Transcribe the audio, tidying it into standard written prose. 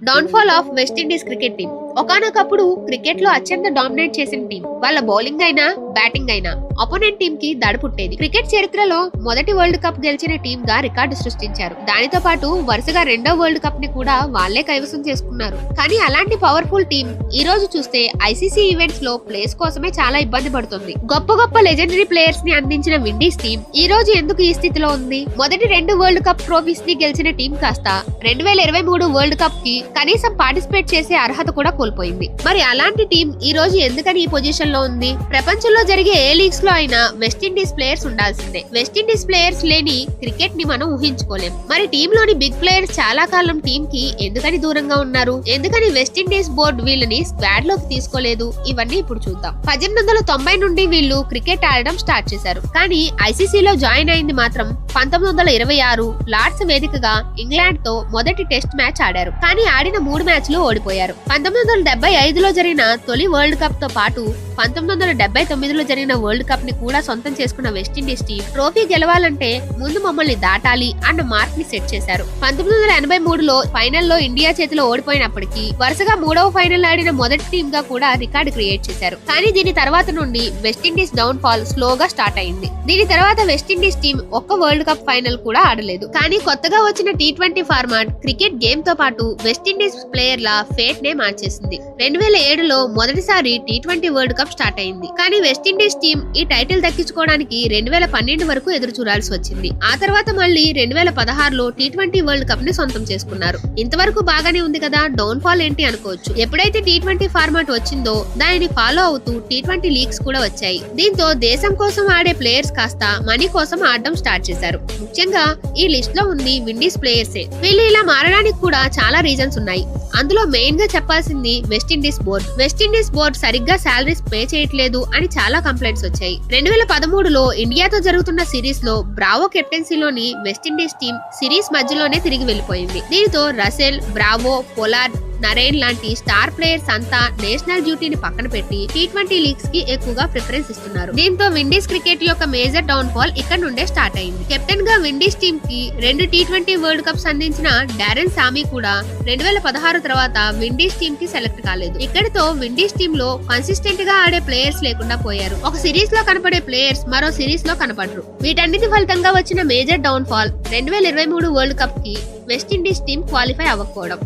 Downfall of West Indies cricket team. ఒకానొకప్పుడు cricket లో అత్యంత డామినేట్ చేసిన టీం. వాళ్ళ బౌలింగ్ అయినా బ్యాటింగ్ అయినా అపోనెంట్ టీం కి దడ పుట్టేది. క్రికెట్ చరిత్రలో మొదటి వరల్డ్ కప్ గెలిచిన టీం గా రికార్డు సృష్టించారు. దానితో పాటు వరుసగా రెండో వరల్డ్ కప్ ని కూడా వాళ్లే కైవసం చేసుకున్నారు. కానీ అలాంటి పవర్ఫుల్ టీం ఈ రోజు చూస్తే ఐసీసీ ఈవెంట్స్ లో ప్లేస్ కోసమే చాలా ఇబ్బంది పడుతుంది. గొప్ప గొప్ప లెజెండరీ ప్లేయర్స్ ని అందించిన విండీస్ టీం ఈ రోజు ఎందుకు ఈ స్థితిలో ఉంది? మొదటి రెండు వరల్డ్ కప్ ట్రోఫీస్ ని గెలిచిన టీం కాస్త 2023 వరల్డ్ కప్ కి కనీసం పార్టిసిపేట్ చేసే అర్హత కూడా కోల్పోయింది. మరి అలాంటి టీం ఈ రోజు ఎందుకని ఈ పొజిషన్ లో ఉంది? ప్రపంచంలో జరిగే ఏ లీగ్స్ లో అయినా వెస్టిండీస్ ప్లేయర్స్ ఉండాల్సిందే. వెస్టిండీస్ ప్లేయర్స్ లేని క్రికెట్ ని మనం ఊహించుకోలేం. మరి టీం లోని బిగ్ ప్లేయర్స్ చాలా కాలం టీం కి ఎందుకని దూరంగా ఉన్నారు? ఎందుకని వెస్టిండీస్ బోర్డు వీళ్ళని స్క్వాడ్ లోకి తీసుకోలేదు? ఇవన్నీ ఇప్పుడు చూద్దాం. 1890 నుండి వీళ్ళు క్రికెట్ ఆడడం స్టార్ట్ చేశారు. కానీ ఐసీసీలో జాయిన్ అయింది మాత్రం 1926 లార్డ్స్ వేదికగా ఇంగ్లాండ్ తో మొదటి టెస్ట్ మ్యాచ్ ఆడారు. కానీ ఆడిన 3 మ్యాచ్లు ఓడిపోయారు. 1975లో జరిగిన తొలి వరల్డ్ కప్ తో పాటు 1979లో జరిగిన వరల్డ్ కప్ ని కూడా సొంతం చేసుకున్న వెస్టిండీస్ టీం ట్రోఫీ గెలవాలంటే ముందు మమ్మల్ని దాటాలి అన్న మార్క్ ని సెట్ చేశారు. 1983లో ఫైనల్లో ఇండియా చేతిలో ఓడిపోయినప్పటికీ వరుసగా 3వ ఫైనల్ ఆడిన మొదటి టీం గా కూడా రికార్డు క్రియేట్ చేశారు. కానీ దీని తర్వాత నుండి వెస్టిండీస్ డౌన్ ఫాల్ స్లోగా స్టార్ట్ అయింది. దీని తర్వాత వెస్టిండీస్ టీం ఒక్క వరల్డ్ కప్ ఫైనల్ కూడా ఆడలేదు. కానీ కొత్తగా వచ్చిన T20 ఫార్మాట్ క్రికెట్ గేమ్ తో పాటు వెస్టిండీస్ ప్లేయర్ల ఫేట్ నే మార్చేసింది. 2007లో మొదటిసారి T20 వరల్డ్ కప్ స్టార్ట్ అయింది. కానీ వెస్టిండీస్ టీం ఈ టైటిల్ దక్కించుకోవడానికి 2012 వరకు ఎదురు చూడాల్సి వచ్చింది. ఆ తర్వాత మళ్ళీ 2016లో T20 వరల్డ్ కప్ ని సొంతం చేసుకున్నారు. ఇంతవరకు బాగానే ఉంది కదా, డౌన్ ఫాల్ ఏంటి అనుకోవచ్చు. ఎప్పుడైతే T20 ఫార్మాట్ వచ్చిందో దానిని ఫాలో అవుతూ T20 లీగ్స్ కూడా వచ్చాయి. దీంతో దేశం కోసం ఆడే ప్లేయర్స్ కాస్త మనీ కోసం ఆడడం స్టార్ట్ చేశారు. ముఖ్యంగా ఈ లిస్ట్ లో ఉంది విండీస్ ప్లేయర్సే. వీళ్ళు ఇలా మారడానికి కూడా చాలా రీజన్స్ ఉన్నాయి. అందులో మెయిన్ గా చెప్పాల్సింది వెస్టిండీస్ బోర్డ్. వెస్టిండీస్ బోర్డ్ సరిగ్గా సాలరీస్ పే చేయట్లేదు అని చాలా కంప్లైంట్స్ వచ్చాయి. 2013లో ఇండియాతో జరుగుతున్న సిరీస్ లో బ్రావో కెప్టెన్సీలోని వెస్టిండీస్ టీం సిరీస్ మధ్యలోనే తిరిగి వెళ్లిపోయింది. దీనితో రసెల్, బ్రావో, పొలార్డ్, నరేన్ లాంటి స్టార్ ప్లేయర్స్ అంతా నేషనల్ డ్యూటీని పక్కన పెట్టి T20 లీగ్స్ కి ఎక్కువగా ప్రిఫరెన్స్ ఇస్తున్నారు. దీంతో విండీస్ క్రికెట్ యొక్క మేజర్ డౌన్ ఫాల్ ఇక్కడ నుండే స్టార్ట్ అయింది. కెప్టెన్ గా విండీస్ టీం కి 2 T20 వరల్డ్ కప్స్ అందించిన డారెన్ సామీ కూడా 2016 తర్వాత విండీస్ టీం కి సెలెక్ట్ కాలేదు. ఇక్కడితో విండీస్ టీం లో కన్సిస్టెంట్ గా ఆడే ప్లేయర్స్ లేకుండా పోయారు. ఒక సిరీస్ లో కనపడే ప్లేయర్స్ మరో సిరీస్ లో కనపడరు. వీటన్నిటి ఫలితంగా వచ్చిన major down fall 2023 world cup కి వెస్టిండీస్ టీం క్వాలిఫై అవ్వకపోవడం.